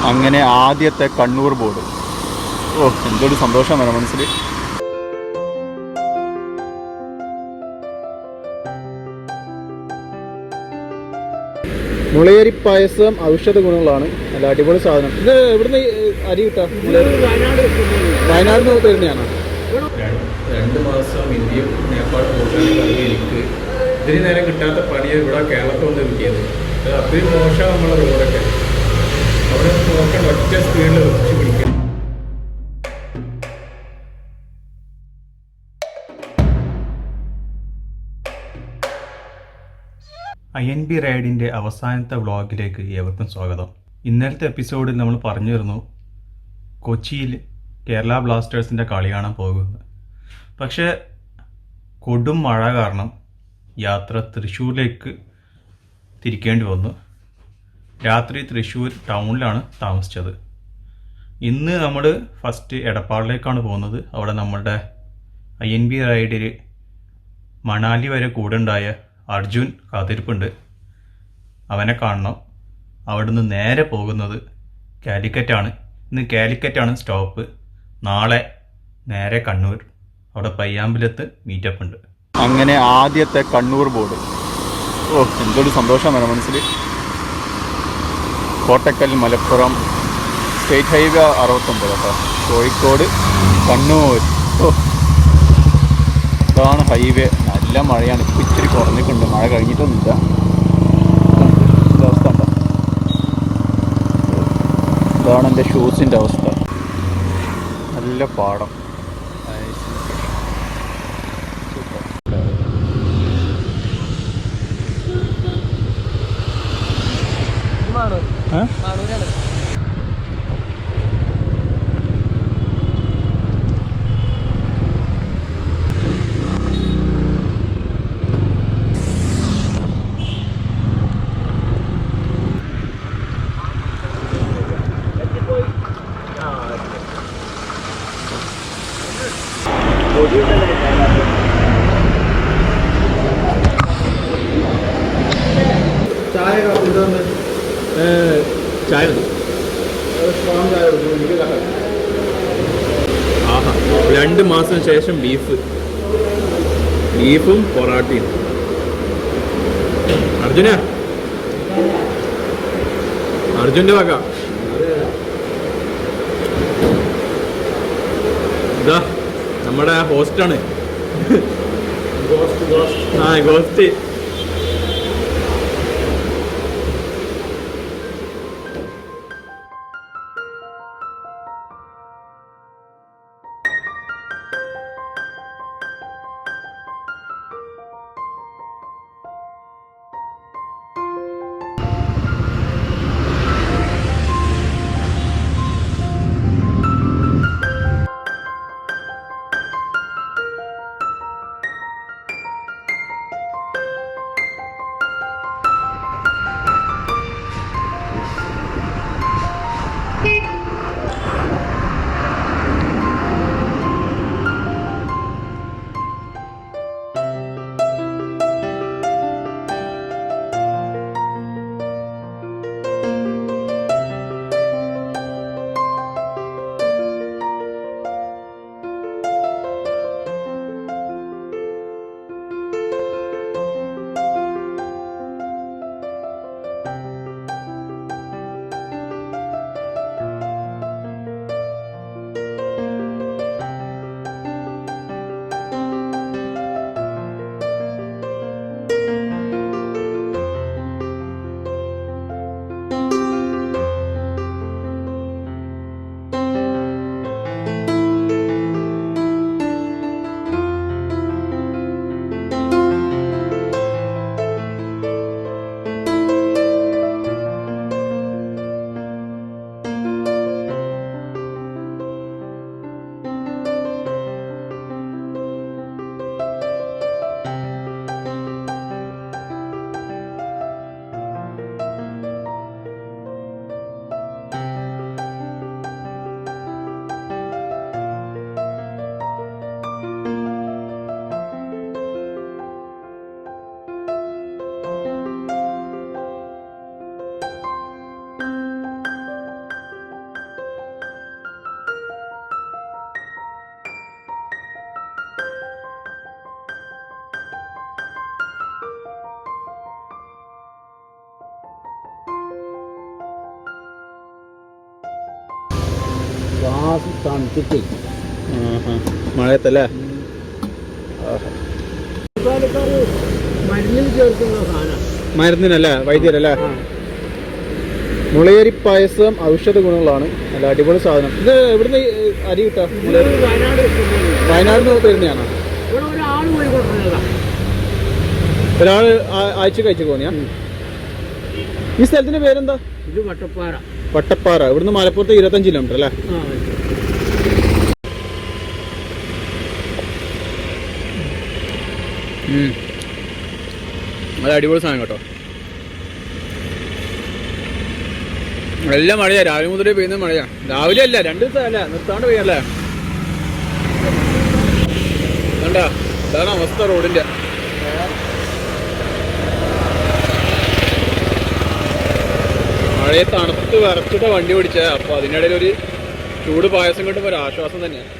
അങ്ങനെ ആദ്യത്തെ കണ്ണൂർ ബോർഡ്. ഓ, എന്തൊരു സന്തോഷമാണ് മനസ്സിൽ. മുളയരി പായസം ഔഷധ ഗുണങ്ങളാണ്, നല്ല അടിപൊളി സാധനം. ഇത് എവിടുന്ന് അരി കിട്ടാം? വയനാട് നിന്ന് തരുന്നതാണ്. 2 മാസം ഇന്ത്യയും നേപ്പാളും എനിക്ക് ഇതിന് നേരം കിട്ടാത്ത പണിയെ ഇവിടെ കേരളത്തിൽ കൊണ്ട് കിട്ടിയത്. അത്രയും മോശം നമ്മളെ റോഡൊക്കെ അവിടെ നോക്കാൻ ഒറ്റ സ്പീഡിൽ വെച്ച് പിടിക്കുക. INB റൈഡിൻ്റെ അവസാനത്തെ വ്ളോഗിലേക്ക് ഏവർക്കും സ്വാഗതം. ഇന്നലത്തെ എപ്പിസോഡിൽ നമ്മൾ പറഞ്ഞിരുന്നു കൊച്ചിയിൽ കേരള ബ്ലാസ്റ്റേഴ്സിൻ്റെ കളി കാണാൻ പോകുന്നത്. പക്ഷേ കൊടും മഴ കാരണം യാത്ര തൃശ്ശൂരിലേക്ക് തിരിക്കേണ്ടി വന്നു. രാത്രി തൃശ്ശൂർ ടൗണിലാണ് താമസിച്ചത്. ഇന്ന് നമ്മൾ ഫസ്റ്റ് എടപ്പാളിലേക്കാണ് പോകുന്നത്. അവിടെ നമ്മളുടെ INB റൈഡിൽ മണാലി വരെ കൂടെ ഉണ്ടായ അർജുൻ കാത്തിരിപ്പുണ്ട്. അവനെ കാണണം. അവിടുന്ന് നേരെ പോകുന്നത് കാലിക്കറ്റാണ്. ഇന്ന് കാലിക്കറ്റാണ് സ്റ്റോപ്പ്. നാളെ നേരെ കണ്ണൂർ. അവിടെ പയ്യാമ്പലത്ത് മീറ്റപ്പ് ഉണ്ട്. അങ്ങനെ ആദ്യത്തെ കണ്ണൂർ ബോർഡ്. ഓ, എന്തൊരു സന്തോഷമാണ് മനസ്സിൽ. കോട്ടക്കൽ മലപ്പുറം സ്റ്റേറ്റ് ഹൈവേ 69 കേട്ടോ, കോഴിക്കോട് കണ്ണൂർ. ഓ, ഇതാണ് ഹൈവേ. നല്ല മഴയാണ്. ഇപ്പോൾ ഇച്ചിരി കുറഞ്ഞിട്ടുണ്ട്, മഴ കഴിഞ്ഞിട്ടൊന്നുമില്ല. അവസ്ഥ ഉണ്ടോ? ഇതാണ് എൻ്റെ ഷൂസിൻ്റെ അവസ്ഥ. നല്ല പാടം. ചായ ആഹാ, 2 മാസം ശേഷം ബീഫും പൊറാട്ടയും. അർജുൻ്റെ വക. ഇതാ നമ്മുടെ ഹോസ്റ്റാണ്. ഗോസ്റ്റ്. ഗ്ലാസ് തണുത്തിട്ട് മഴയത്തല്ലേ? മരുന്നിൽ ചേർക്കുന്ന സാധനം. മരുന്നിനല്ലേ? വൈദ്യരല്ലേ? മുളയരി പായസം ഔഷധ ഗുണങ്ങളാണ്. നല്ല അടിപൊളി സാധനം. ഇത് എവിടുന്ന് അരി കിട്ടാ? വയനാട് നിന്ന് തരുന്നതാണോ? ഒരാൾ ആഴ്ച കഴിച്ചു പോന്നെയാ? ഈ സ്ഥലത്തിന്റെ പേരെന്താ? ഇത് വട്ടപ്പാറ. വട്ടപ്പാറ. ഇവിടുന്ന് മലപ്പുറത്ത് 25 കിലോമീറ്റർ അല്ലേ? അത് അടിപൊളി സാധനം കേട്ടോ. നല്ല മഴയാ, രാവിലെ മുതലേ പെയ്യുന്ന മഴയാ. രാവിലെ അല്ല, 2 ദിവസം അല്ല, നിർത്താണ്ട് പെയ്യല്ലേ. കണ്ടാ, ഇതാണ് അവസ്ഥ റോഡിന്റെ. മഴയെ തണുത്ത് വിറച്ചിട്ട് വണ്ടി ഓടിച്ചേ. അപ്പൊ അതിനിടയിൽ ഒരു ചൂട് പായസം കിട്ടുമ്പോൾ ഒരു ആശ്വാസം തന്നെയാണ്.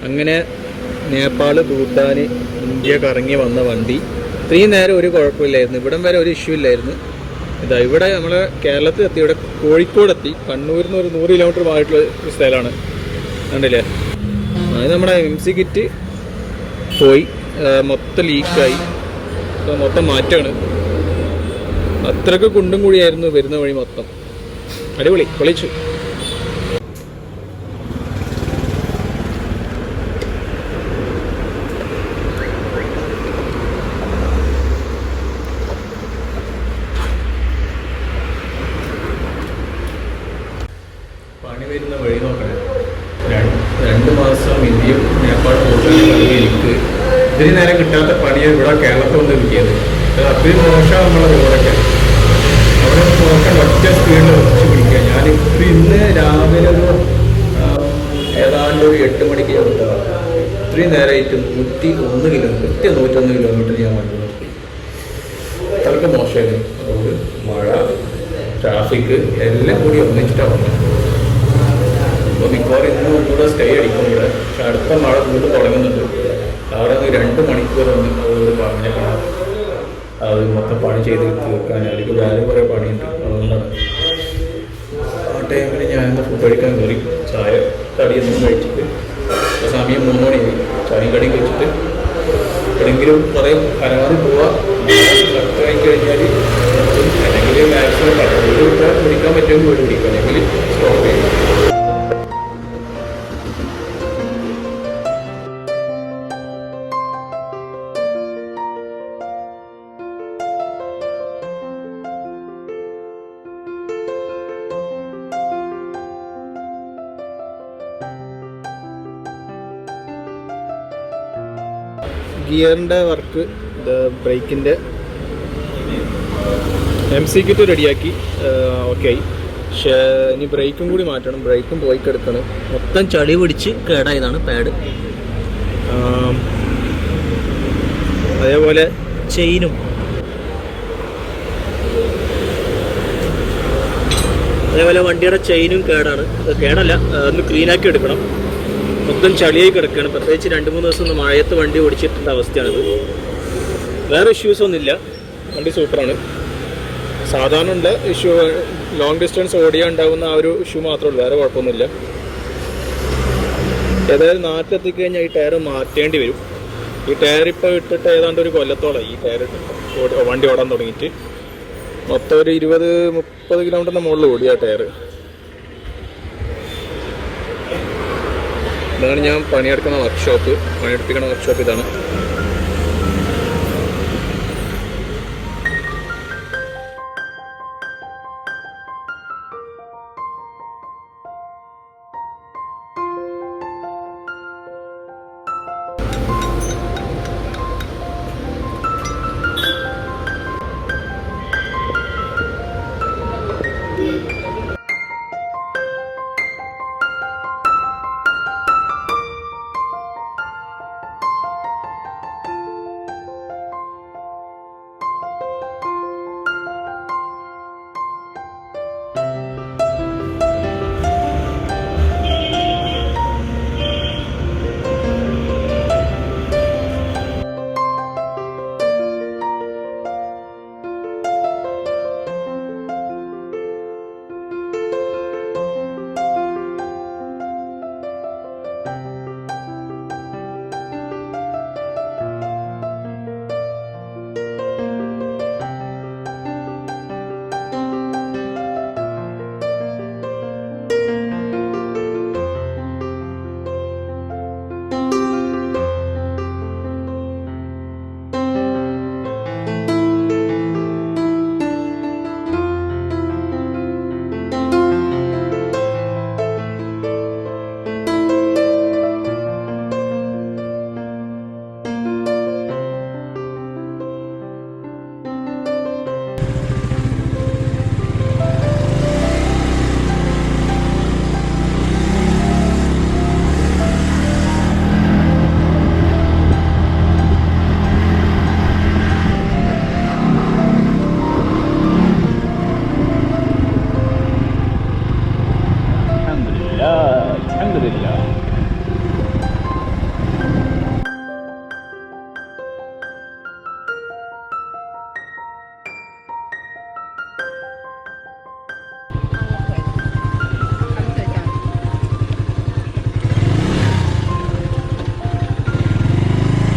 അങ്ങനെ നേപ്പാൾ, ഭൂട്ടാൻ, ഇന്ത്യ കറങ്ങി വന്ന വണ്ടി ഇത്രയും നേരം ഒരു കുഴപ്പമില്ലായിരുന്നു. ഇവിടം വരെ ഒരു ഇഷ്യൂ ഇല്ലായിരുന്നു. ഇതാ ഇവിടെ നമ്മളെ കേരളത്തിൽ എത്തി. ഇവിടെ കോഴിക്കോടെത്തി. കണ്ണൂരിൽ നിന്ന് ഒരു 100 കിലോമീറ്റർ ആയിട്ടുള്ള ഒരു സ്ഥലമാണ്. കണ്ടില്ലേ? അത് നമ്മുടെ MC കിറ്റ് പോയി, മൊത്തം ലീക്കായി, മൊത്തം മാറ്റമാണ്. അത്രയ്ക്ക് കുണ്ടും കുഴിയായിരുന്നു വരുന്ന വഴി മൊത്തം. അടിപൊളി, പൊളിച്ചു. പണി വരുന്ന വഴി നോക്കണേ. 2 മാസം ഇന്ത്യയും നേപ്പാൾ എനിക്ക് ഇതിന് നേരം കിട്ടാത്ത പണിയെ ഇവിടെ കേരളത്തിൽ വന്ന് കിട്ടിയത്. അത് അത്രയും മോശമാണ് നമ്മളെ റോഡൊക്കെ. അവിടെ നോക്കാൻ ഒറ്റ സ്പീഡിൽ വെച്ച് പിടിക്കുക. ഞാനിപ്പോൾ ഇന്ന് രാവിലെ ഏതാണ്ട് ഒരു 8 മണിക്ക് ഞാൻ വിട്ടതാണ്. ഇത്രയും നേരമായിട്ട് 101 കിലോമീറ്റർ, 101 കിലോമീറ്റർ ഞാൻ വണ്ടി നിർത്തി. അത്രയ്ക്ക് മോശമായിരുന്നു റോഡ്. മഴ, ട്രാഫിക് എല്ലാം കൂടി ഒന്നിച്ചിട്ടാണ്. അപ്പോൾ മിക്കവാറും ഇന്ന് ഒന്നുകൂടെ സ്റ്റേ അടിക്കും ഇവിടെ. പക്ഷെ അടുത്ത മഴ വീണ്ടും തുടങ്ങുന്നുണ്ട്. അവിടെ നിന്ന് 2 മണിക്കൂർ വന്ന് അവരോട് പറഞ്ഞേക്കണം അത് മൊത്തം പണി ചെയ്ത് തീർക്കാൻ. എനിക്ക് വേറെ കുറേ പണിയുണ്ട്. അതുകൊണ്ടാണ് ആ ടൈമിൽ ഞാനിന്ന് ഫുഡ് കഴിക്കാൻ കയറി. ചായ കടിയൊന്നും കഴിച്ചിട്ട് സമയം 3 മണിയായി. ചായയും കടിയും കഴിച്ചിട്ട് എവിടെയെങ്കിലും പറയും പരമാവധി പോവാം. കഴി കഴിഞ്ഞാൽ അല്ലെങ്കിൽ മാക്സിമം വീട് വിട്ടാൽ പിടിക്കാൻ പറ്റുമെങ്കിൽ വീട് പിടിക്കും, അല്ലെങ്കിൽ സ്റ്റോപ്പ് ചെയ്യും. ഗിയറിൻ്റെ വർക്ക്, ബ്രേക്കിൻ്റെ MC കിറ്റ് റെഡിയാക്കി. ഓക്കെ ആയി. പക്ഷേ ഇനി ബ്രേക്കും കൂടി മാറ്റണം. ബ്രേക്കും പോയി കിടക്കണം. മൊത്തം ചളി പിടിച്ച് കേടായതാണ് പാഡ്. അതേപോലെ ചെയിനും വണ്ടിയുടെ ചെയിനും കേടല്ല. ഒന്ന് ക്ലീനാക്കി എടുക്കണം. മൊത്തം ചളിയായി കിടക്കുകയാണ്. പ്രത്യേകിച്ച് 2-3 ദിവസം ഒന്ന് മഴയത്ത് വണ്ടി ഓടിച്ചിട്ടുള്ള അവസ്ഥയാണിത്. വേറെ ഇഷ്യൂസ് ഒന്നുമില്ല. വണ്ടി സൂപ്പറാണ്. സാധാരണ ഉണ്ട് ഇഷ്യൂ, ലോങ് ഡിസ്റ്റൻസ് ഓടിയാൽ ഉണ്ടാകുന്ന ആ ഒരു ഇഷ്യൂ മാത്രമേ ഉള്ളൂ. വേറെ കുഴപ്പമൊന്നുമില്ല. ഏതായാലും നാട്ടിലെത്തിക്കഴിഞ്ഞാൽ ഈ ടയർ മാറ്റേണ്ടി വരും. ഈ ടയർ ഇപ്പോൾ ഇട്ടിട്ട് ഏതാണ്ട് ഒരു കൊല്ലത്തോളം ഈ ടയർ വണ്ടി ഓടാൻ തുടങ്ങിയിട്ട്. മൊത്തം ഒരു 20-30 കിലോമീറ്ററിന് മുകളിൽ ഓടിയ ടയർ. ഇതാണ് ഞാൻ പണിയെടുക്കുന്ന വർക്ക്ഷോപ്പ്, പണിയെടുപ്പിക്കുന്ന വർക്ക്ഷോപ്പ് ഇതാണ്.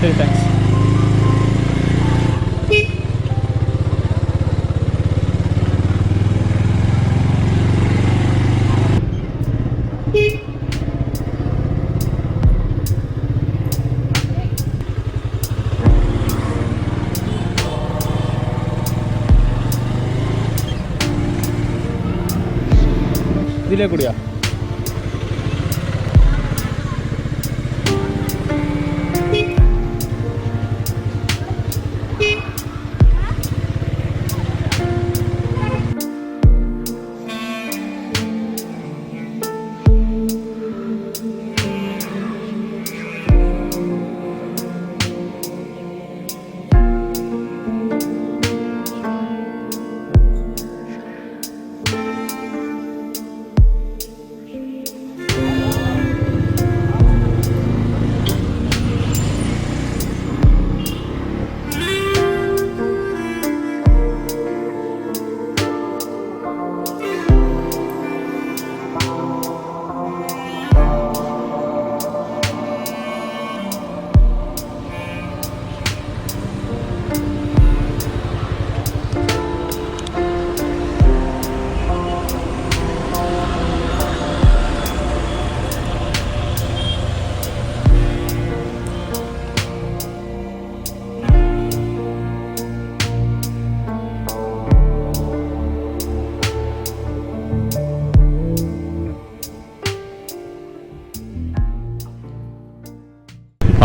ശരി, താങ്ക്സ്. ഇതിലേ കൂടിയാ?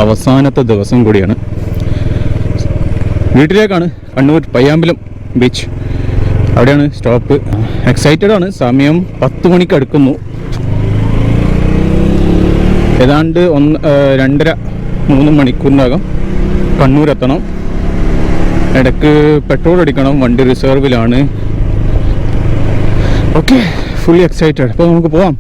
അവസാനത്തെ ദിവസം കൂടിയാണ്. വീട്ടിലേക്കാണ്. കണ്ണൂർ പയ്യാമ്പലം ബീച്ച്, അവിടെയാണ് സ്റ്റോപ്പ്. എക്സൈറ്റഡ് ആണ്. സമയം 10 മണിക്ക് അടുക്കുന്നു. ഏതാണ്ട് 2.5-3 മണിക്കൂറിനകം കണ്ണൂർ എത്തണം. ഇടയ്ക്ക് പെട്രോൾ അടിക്കണം. വണ്ടി റിസർവിലാണ്. Okay, fully excited. അപ്പോൾ നമുക്ക് പോവാം.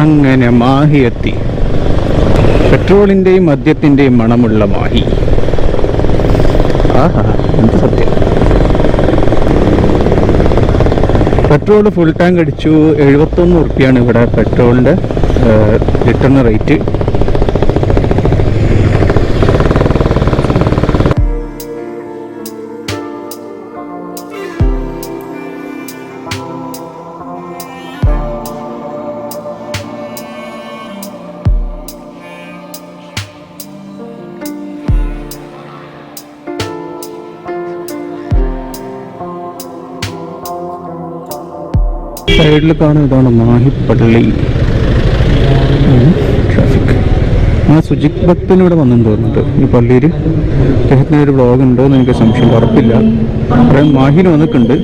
അങ്ങനെ മാഹി എത്തി. പെട്രോളിൻ്റെയും മദ്യത്തിൻ്റെയും മണമുള്ള മാഹി. ആഹാ, എന്ത് സത്യം. പെട്രോൾ ഫുൾ ടാങ്ക് അടിച്ചു. 71 ഉറുപ്പിയാണ് ഇവിടെ പെട്രോളിൻ്റെ ലിറ്ററിന് റേറ്റ്. സൈഡിൽ കാണുന്ന ഇതാണ് മാഹി പള്ളി. ട്രാഫിക്. സുജിത് ഭക്തൻ ഇവിടെ വന്നെന്ന് തോന്നുന്നുണ്ട് ഈ പള്ളിയിൽ. അദ്ദേഹത്തിന് ഒരു വ്ളോഗ് ഉണ്ടോ എന്ന് എനിക്ക് സംശയം, ഉറപ്പില്ല. അവിടെ മാഹിയിൽ വന്നിട്ടുണ്ട്.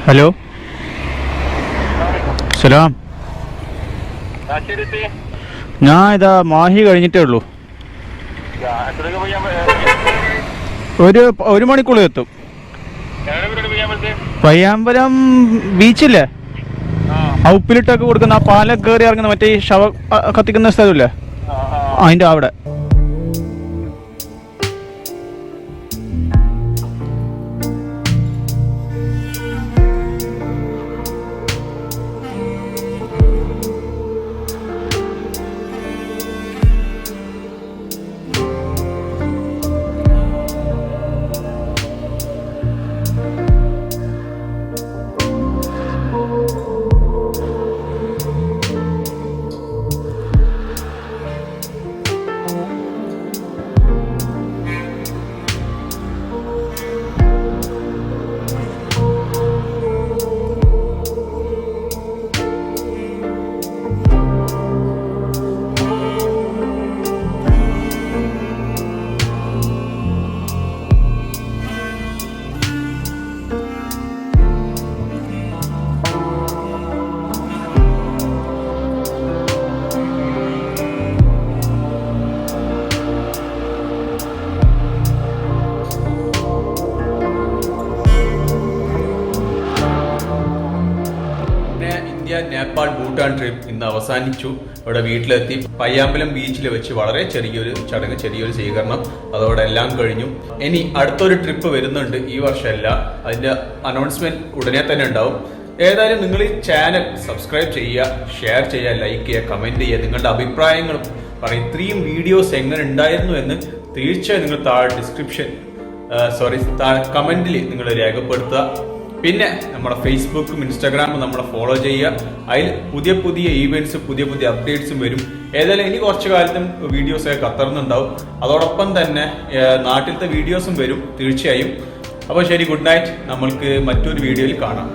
ഹലോ, സലാം. ഞാൻ ഇതാ മാഹി കഴിഞ്ഞിട്ടേ ഉള്ളൂ. ഒരു മണിക്കുള്ളിൽ എത്തും. പയ്യാമ്പലം ബീച്ചില്ലേ, ആ ഉപ്പിലിട്ടൊക്കെ കൊടുക്കുന്ന ആ പാലം കയറി ഇറങ്ങുന്ന മറ്റേ ഈ ശവ കത്തിക്കുന്ന സ്ഥലമില്ലേ, അതിൻ്റെ അവിടെ. നേപ്പാൾ ഭൂട്ടാൻ ട്രിപ്പ് ഇന്ന് അവസാനിച്ചു. ഇവിടെ വീട്ടിലെത്തി. പയ്യാമ്പലം ബീച്ചിൽ വെച്ച് വളരെ ചെറിയൊരു ചടങ്ങ്, ചെറിയൊരു സ്വീകരണം, അതോടെ എല്ലാം കഴിഞ്ഞു. ഇനി അടുത്തൊരു ട്രിപ്പ് വരുന്നുണ്ട്, ഈ വർഷമല്ല, അതിന്റെ അനൗൺസ്മെന്റ് ഉടനെ തന്നെ ഉണ്ടാവും. ഏതായാലും നിങ്ങൾ ഈ ചാനൽ സബ്സ്ക്രൈബ് ചെയ്യുക, ഷെയർ ചെയ്യുക, ലൈക്ക് ചെയ്യുക, കമന്റ് ചെയ്യുക, നിങ്ങളുടെ അഭിപ്രായങ്ങളും പറയും. ഇത്രയും വീഡിയോസ് എങ്ങനെ ഉണ്ടായിരുന്നു എന്ന് തീർച്ചയായും നിങ്ങൾ കമന്റിൽ നിങ്ങൾ രേഖപ്പെടുത്തുക. പിന്നെ നമ്മുടെ ഫേസ്ബുക്കും ഇൻസ്റ്റാഗ്രാമും നമ്മളെ ഫോളോ ചെയ്യുക. അതിൽ പുതിയ പുതിയ ഈവെന്റ്സും പുതിയ പുതിയ അപ്ഡേറ്റ്സും വരും. ഏതായാലും ഇനി കുറച്ചു കാലത്തും വീഡിയോസൊക്കെ ഖത്തറിന്നുണ്ടാവും. അതോടൊപ്പം തന്നെ നാട്ടിലത്തെ വീഡിയോസും വരും തീർച്ചയായും. അപ്പോൾ ശരി, ഗുഡ് നൈറ്റ്. നമ്മൾക്ക് മറ്റൊരു വീഡിയോയിൽ കാണാം.